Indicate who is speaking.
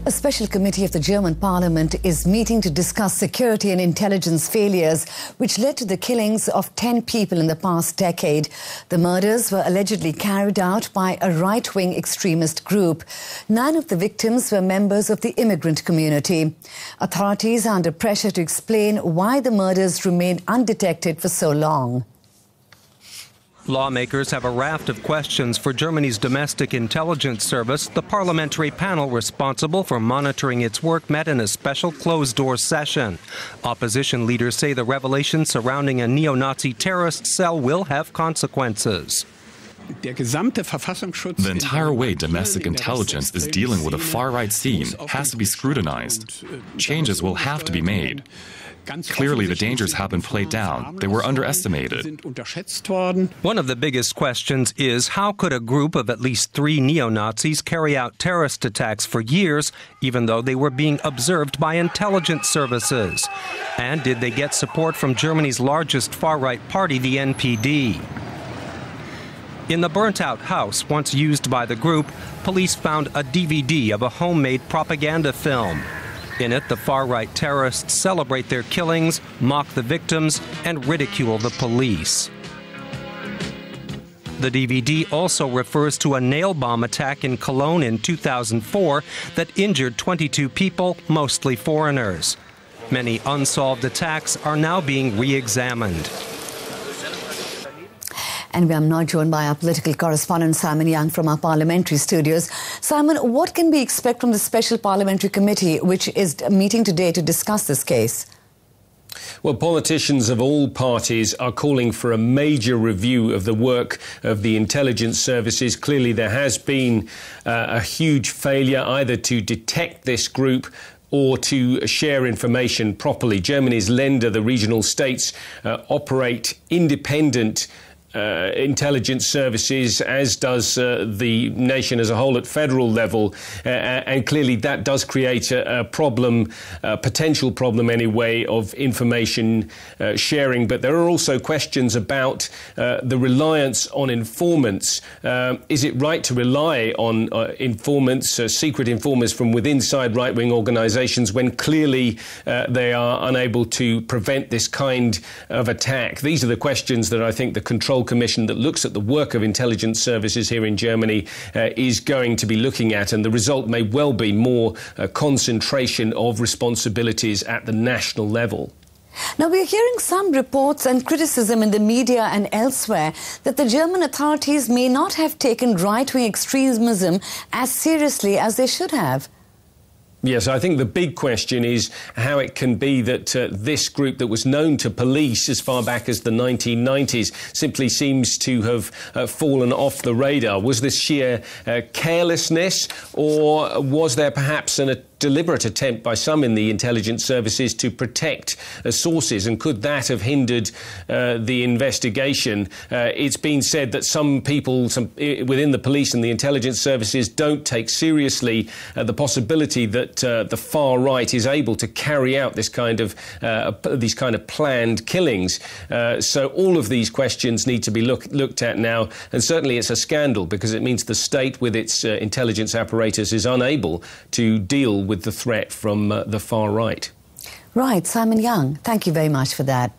Speaker 1: A special committee of the German parliament is meeting to discuss security and intelligence failures which led to the killings of 10 people in the past decade. The murders were allegedly carried out by a right-wing extremist group. 9 of the victims were members of the immigrant community. Authorities are under pressure to explain why the murders remained undetected for so long.
Speaker 2: Lawmakers have a raft of questions for Germany's domestic intelligence service. The parliamentary panel responsible for monitoring its work met in a special closed-door session. Opposition leaders say the revelations surrounding a neo-Nazi terrorist cell will have consequences.
Speaker 3: The entire way domestic intelligence is dealing with a far-right scene has to be scrutinized. Changes will have to be made. Clearly, the dangers have been played down. They were underestimated.
Speaker 2: One of the biggest questions is how could a group of at least 3 neo-Nazis carry out terrorist attacks for years, even though they were being observed by intelligence services? And did they get support from Germany's largest far-right party, the NPD? In the burnt-out house once used by the group, police found a DVD of a homemade propaganda film. In it, the far-right terrorists celebrate their killings, mock the victims, and ridicule the police. The DVD also refers to a nail bomb attack in Cologne in 2004 that injured 22 people, mostly foreigners. Many unsolved attacks are now being re-examined.
Speaker 1: And we are now joined by our political correspondent, Simon Young, from our parliamentary studios. Simon, what can we expect from the Special Parliamentary Committee, which is meeting today to discuss this case?
Speaker 4: Well, politicians of all parties are calling for a major review of the work of the intelligence services. Clearly, there has been a huge failure either to detect this group or to share information properly. Germany's Länder, the regional states, operate independent intelligence services, as does the nation as a whole at federal level, and clearly that does create a problem, a potential problem anyway, of information sharing. But there are also questions about the reliance on informants. Is it right to rely on informants, secret informers from inside right-wing organisations, when clearly they are unable to prevent this kind of attack? These are the questions that I think the Control Commission that looks at the work of intelligence services here in Germany is going to be looking at, and the result may well be more concentration of responsibilities at the national level.
Speaker 1: Now, we're hearing some reports and criticism in the media and elsewhere that the German authorities may not have taken right-wing extremism as seriously as they should have.
Speaker 4: Yes, I think the big question is how it can be that this group that was known to police as far back as the 1990s simply seems to have fallen off the radar. Was this sheer carelessness, or was there perhaps a deliberate attempt by some in the intelligence services to protect sources, and could that have hindered the investigation? It's been said that some people within the police and the intelligence services don't take seriously the possibility that the far right is able to carry out these kind of planned killings. So all of these questions need to be looked at now, and certainly it's a scandal because it means the state with its intelligence apparatus is unable to deal with the threat from the far right.
Speaker 1: Right, Simon Young, thank you very much for that.